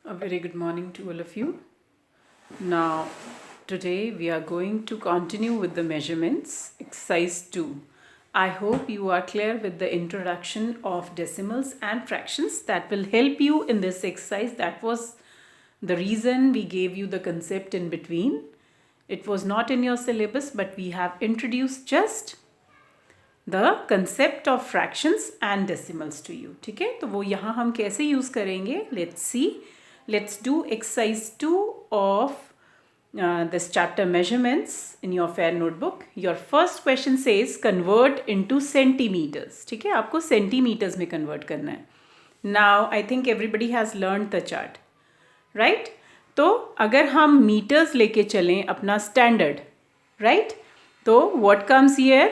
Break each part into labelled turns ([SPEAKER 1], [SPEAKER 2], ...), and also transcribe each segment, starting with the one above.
[SPEAKER 1] A very good morning to all of you. Now, today we are going to continue with the measurements, exercise 2. I hope you are clear with the introduction of decimals and fractions that will help you in this exercise. That was the reason we gave you the concept in between. It was not in your syllabus, but we have introduced just the concept of fractions and decimals to you. ठीक है, तो वो यहाँ हम कैसे use करेंगे? Let's see. Let's do exercise 2 of this chapter measurements in your fair notebook. Your first question says convert into centimeters. ठीक है, आपको centimeters में convert करना है. Now I think everybody has learned the chart, right? तो अगर हम meters लेके चलें अपना standard, right? तो what comes here?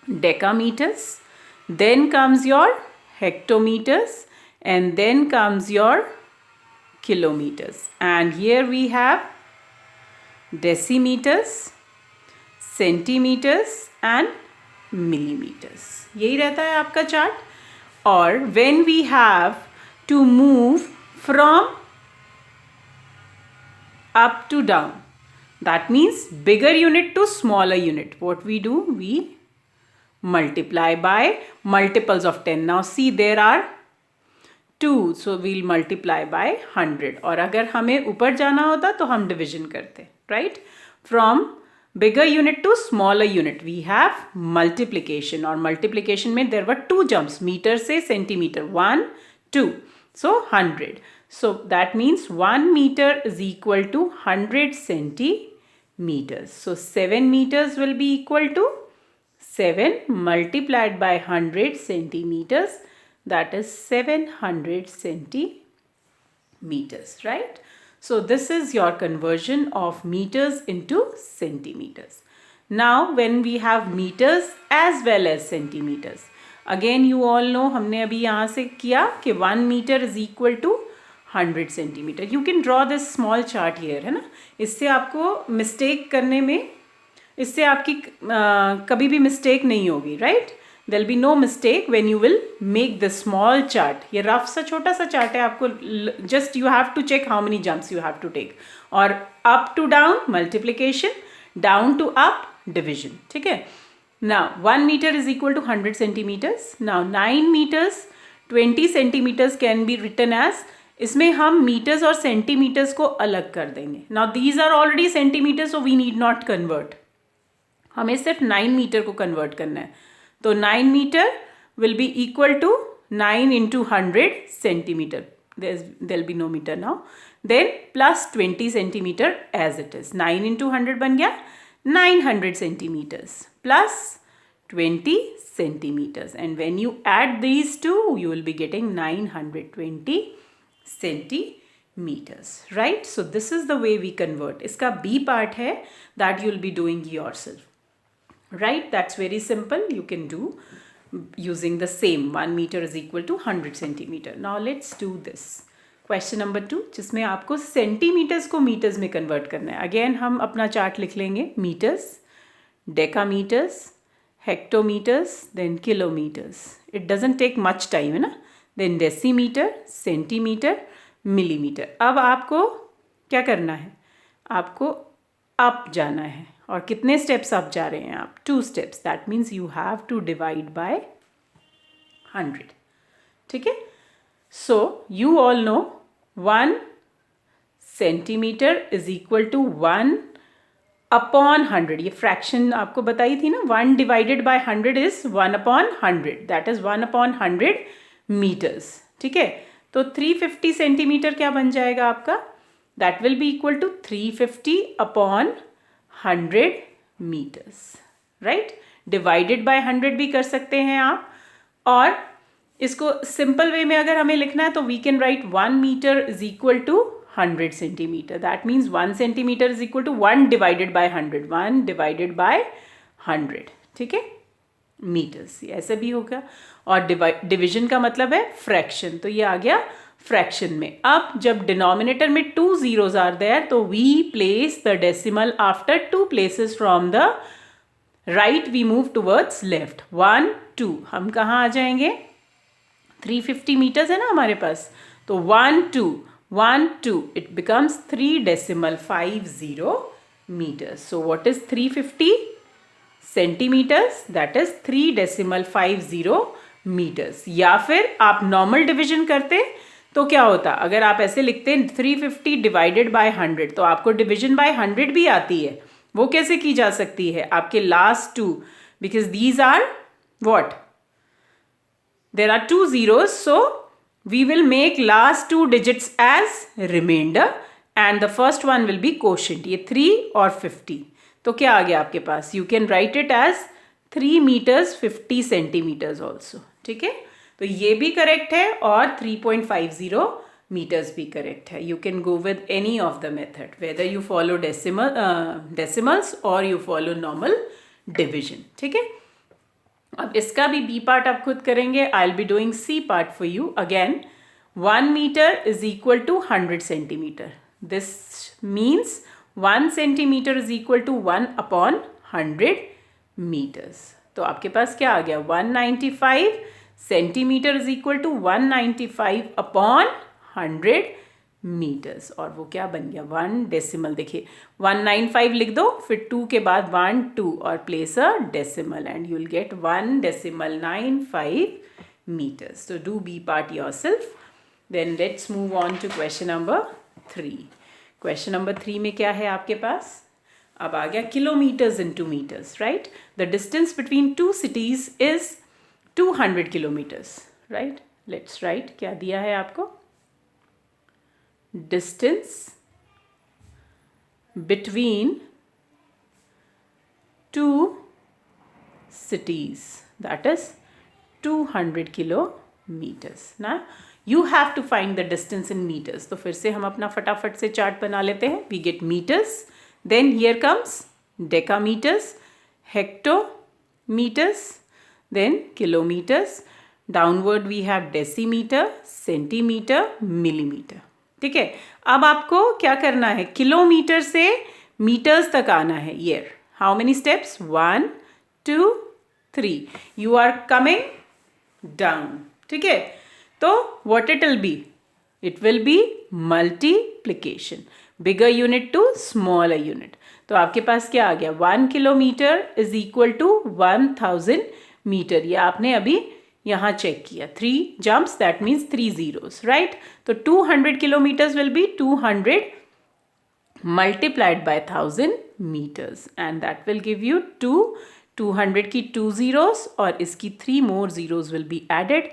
[SPEAKER 1] Decameters, then comes your hectometers, and then comes your kilometers, and here we have decimeters, centimeters and millimeters. यही रहता है आपका चार्ट. और when we have to move from up to down, that means bigger unit to smaller unit, what we do, we multiply by multiples of 10. Now see, there are 2, so we'll multiply by 100. और अगर हमें ऊपर जाना होता तो हम division करते, right? From bigger unit to smaller unit we have multiplication, और multiplication में there were 2 jumps, meter से centimeter, 1 2, so 100. So that means 1 meter is equal to 100 centimeters. So 7 meters will be equal to 7 multiplied by 100 centimeters, that is 700 centimeters, right? So this is your conversion of meters into centimeters. Now when we have meters as well as centimeters, again you all know, हमने अभी यहाँ से किया कि 1 meter is equal to 100 centimeter. You can draw this small chart here, है ना? इससे आपको mistake करने में, इससे आपकी कभी भी mistake नहीं होगी, right? There'll be no mistake when you will make the small chart. ये रफ सा छोटा सा चार्ट है, आपको just you have to check how many jumps you have to take. और up to down multiplication, down to up division. ठीक है? Now 1 meter is equal to 100 centimeters. Now 9 meters 20 centimeters can be written as, इसमें हम meters और centimeters को अलग कर देंगे. Now these are already centimeters, so we need not convert. हमें सिर्फ 9 मीटर को कन्वर्ट करना है. तो 9 metre will be equal to 9 into 100 centimeter. There'll be no meter now. Then plus 20 centimeter as it is. 9 into 100 बन गया 900 centimeters plus 20 centimeters. And when you add these two, you will be getting 920 centimeters. Right? So this is the way we convert. इसका B part है that you will be doing yourself. Right? That's very simple. You can do using the same 1 meter is equal to 100 centimeter. Now let's do this. Question number 2, जिसमें आपको centimeters को meters में convert करना है. Again हम अपना chart लिख लेंगे. Meters, decameters, hectometers, then kilometers. It doesn't take much time, है ना? Then decimeter, centimeter, millimeter. अब आपको क्या करना है? आपको up जाना है. और कितने स्टेप्स आप जा रहे हैं आप? 2 steps. That means you have to divide by 100. ठीक है? So you all know 1 centimetre is equal to 1 upon 100. ये फ्रैक्शन आपको बताई थी ना, 1 divided by 100 is 1 upon 100. That is 1 upon 100 metres. ठीक है? तो 350 सेंटीमीटर क्या बन जाएगा आपका? That will be equal to 350 upon 100 meters, right? Divided by 100 भी कर सकते हैं आप. और इसको सिंपल वे में अगर हमें लिखना है तो we can write 1 meter is equal to 100 centimeter. That means 1 centimeter is equal to 1 divided by 100. 1 divided by 100. ठीक है? meters. ऐसा भी होगा. और डिविजन का मतलब है फ्रैक्शन. तो ये आ गया फ्रैक्शन में. अब जब डिनोमिनेटर में 2 zeros आर देयर, तो we place the decimal after 2 places from the right we move towards left. 1 2 हम कहाँ आ जाएंगे? 350 मीटर्स है ना हमारे पास, तो 1 2 it becomes 3.50 meters. So what is 350 centimeters? That is 3.50 meters. या फिर आप नॉर्मल डिविजन करते तो क्या होता, अगर आप ऐसे लिखते 350 डिवाइडेड बाय 100, तो आपको डिविजन बाय 100 भी आती है. वो कैसे की जा सकती है? आपके last two, because these are what, there are 2 zeros, so we will make last 2 digits as remainder and the first one will be quotient. ये 3 और 50, तो क्या आ गया आपके पास? You can write it as 3 meters 50 centimeters also. ठीक है, तो ये भी करेक्ट है और 3.50 meters भी करेक्ट है. You can go with any of the method, whether you follow decimals or you follow normal division. ठीक है, अब इसका भी बी पार्ट आप खुद करेंगे. I will be doing C part for you. Again 1 meter is equal to 100 centimeter. This means 1 centimeter is equal to 1 upon 100 meters. तो आपके पास क्या आ गया? 195 centimeter is equal to 195 upon 100 meters. और वो क्या बन गया? 1 decimal. देखिए 195 लिख दो, फिर 2 के बाद 1 2 और place a decimal and you will get 1.95 meters. So do B part yourself. Then let's move on to question number 3. Question number 3 में क्या है आपके पास? अब आ गया kilometers into meters, right? The distance between two cities is 200 kilometers, right? Let's write. क्या दिया है आपको? Distance between two cities, that is 200 kilometers. Now you have to find the distance in meters. तो फिर से हम अपना फटाफट से चार्ट बना लेते हैं. We get meters, then here comes decameters, hectometers, then kilometers. Downward we have decimeter, centimeter, millimeter. ठीक है, अब आपको क्या करना है? किलोमीटर से मीटर्स तक आना है. Here, how many steps? 1 2 3. You are coming down. ठीक है, तो what it will be? It will be multiplication, bigger unit to smaller unit. तो आपके पास क्या आ गया? 1 kilometre is equal to 1000 metre. ये आपने अभी यहाँ चेक किया. 3 jumps, that means 3 zeros, right? तो 200 kilometers will be 200 multiplied by 1000 meters and that will give you 2. 200 की 2 zeros और इसकी 3 more zeros will be added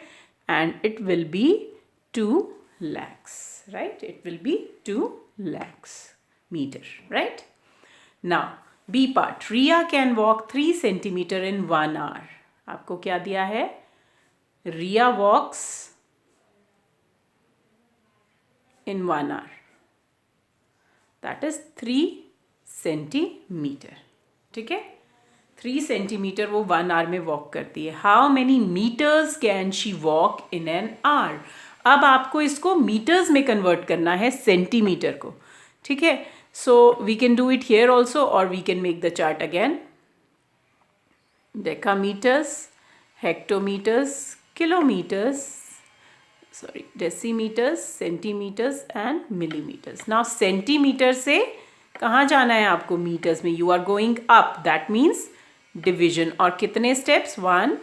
[SPEAKER 1] and it will be 2 lakhs, right? It will be 2 lakhs meter, right? Now B part. Riya can walk 3 centimeter in 1 hour. आपको क्या दिया है? Riya walks in 1 hour. That is 3 centimeter. ठीक है, 3 centimeter वो 1 hour में walk करती है. How many meters can she walk in an hour? अब आपको इसको meters में convert करना है centimeter को. ठीक है, so we can do it here also or we can make the chart again. Decameters, hectometers, kilometers, sorry, decimeters, centimeters and millimeters. Now centimeter से कहाँ जाना है आपको? meters में. You are going up, that means division. और कितने steps? 1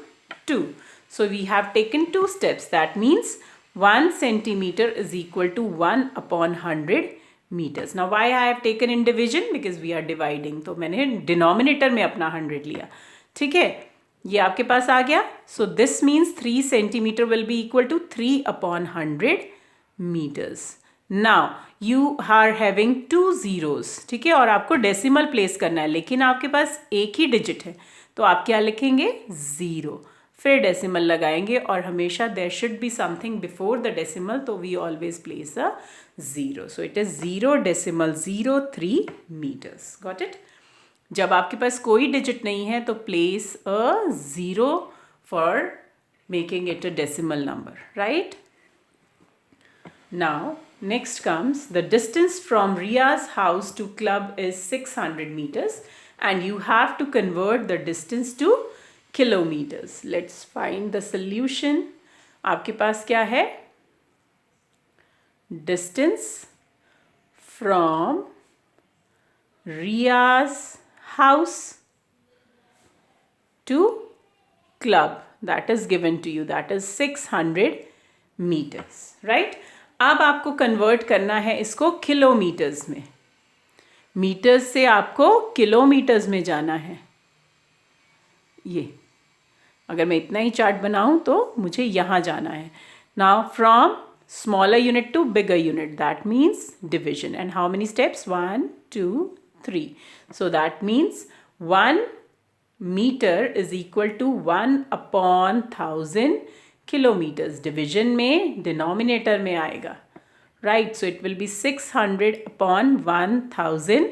[SPEAKER 1] 2. So we have taken 2 steps. That means 1 centimeter is equal to 1 upon 100 meters. Now why I have taken in division? Because we are dividing. तो मैंने denominator में अपना 100 लिया. ठीक है, ये आपके पास आ गया. So this means 3 centimetre will be equal to 3 upon 100 meters. Now you are having 2 zeros. ठीक है, और आपको डेसिमल प्लेस करना है, लेकिन आपके पास एक ही डिजिट है, तो आप क्या लिखेंगे? 0. फिर डेसिमल लगाएंगे और हमेशा there should be something before the decimal, तो we always place a 0. So it is 0.03 meters. Got it? जब आपके पास कोई डिजिट नहीं है तो place a 0 for making it a decimal number, right? Now next comes the distance from Riya's house to club is 600 meters and you have to convert the distance to kilometers. Let's find the solution. आपके पास क्या है? distance from Ria's house to club that is given to you, that is 600 meters, right? अब आपको convert करना है इसको kilometres में, मीटर्स से आपको किलोमीटर्स में जाना है। ये अगर मैं इतना ही चार्ट बनाऊं तो मुझे यहाँ जाना है। Now from smaller unit to bigger unit, that means division, and how many steps, 1 2 3, so that means 1 meter is equal to 1/1000 kilometers. Division में डिनोमिनेटर में आएगा, right? So it will be 600/1000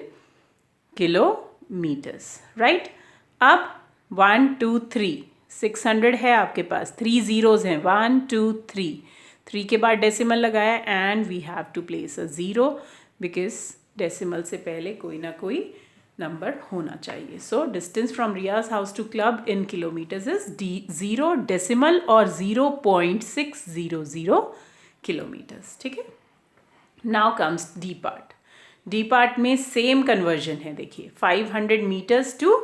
[SPEAKER 1] kilometers, right? अब 1 2 3, 600 है आपके पास, 3 zeros हैं, 1 2 3, 3 के बाद decimal लगाया and we have to place a zero because decimal से पहले कोई ना कोई नंबर होना चाहिए। So distance from Riyaz house to club in kilometres is 0 decimal और 0.600 किलोमीटर्स, ठीक है। Now comes D part. D part में सेम कन्वर्जन है, देखिए 500 metres to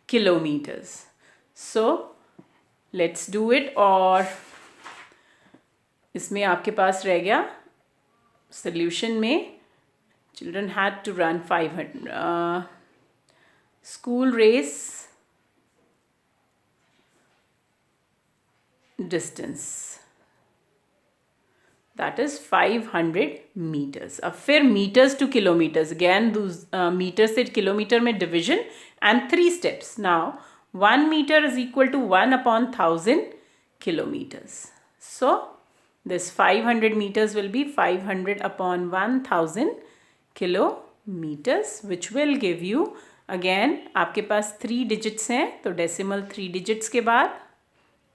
[SPEAKER 1] kilometres. So let's do it, और इसमें आपके पास रह गया सोल्यूशन में children had to run 500 school race distance that is 500 metres. अब फिर metres to kilometres, again metre से किलोमीटर में division and 3 steps. Now 1 meter is equal to 1/1000 kilometers. So this 500 meters will be 500/1000 kilometers, which will give you, again आपके पास 3 digits हैं तो decimal 3 digits के बाद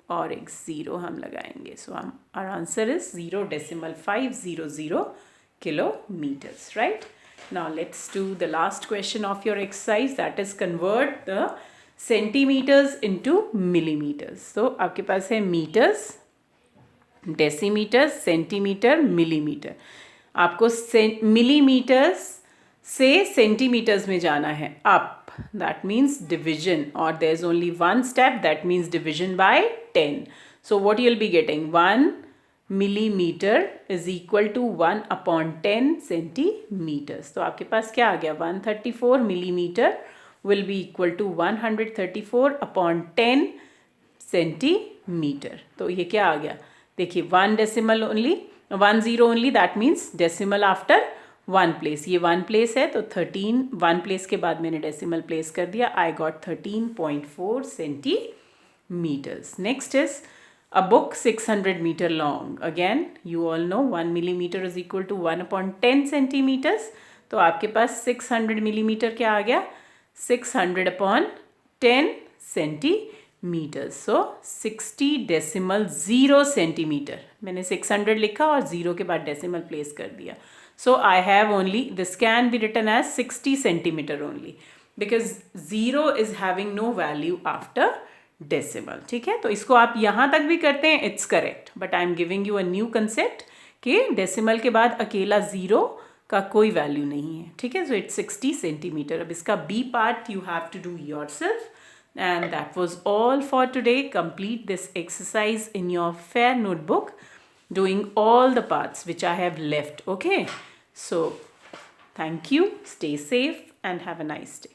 [SPEAKER 1] और एक ज़ीरो हम लगाएंगे। सो हम our answer is 0.500 kilometers, right? Now let's do the last question of your exercise, that is convert the centimetres into millimetres. तो आपके पास है मीटर्स, डेसीमीटर, सेंटीमीटर, मिलीमीटर। आपको मिलीमीटर्स से सेंटीमीटर्स में जाना है अप, दैट मीन्स डिविजन, और there is only 1 step, that means division by 10। So what you will be getting, 1 millimetre is equal to 1/10 centimetres. तो आपके पास क्या आ गया, 134 millimetre will be equal to 134/10 centimetre. तो ये क्या आ गया, देखिए 1 decimal only, 1 0 only, that means decimal after 1 place। ये 1 place है तो 13, 1 place के बाद मैंने decimal place कर दिया, I got 13.4 centimeters. Next is a book 600 meter long. Again you all know 1 millimeter is equal to 1/10 centimeters. तो आपके पास 600 millimeter क्या आ गया, 600/10 सेंटीमीटर। सो 60.0 सेंटीमीटर। मैंने 600 लिखा और 0 के बाद डेसिमल प्लेस कर दिया। So I have only, this can be written as 60 centimetre only because 0 is having no value after decimal, ठीक है। तो इसको आप यहाँ तक भी करते हैं, it's correct, but I am giving you a new concept कि डेसिमल के बाद अकेला 0 का कोई वैल्यू नहीं है, ठीक है। So it's 60 centimetre. अब इसका B part you have to do yourself, and that was all for today. Complete this exercise in your fair notebook, doing all the parts which I have left, okay. So thank you, stay safe and have a nice day.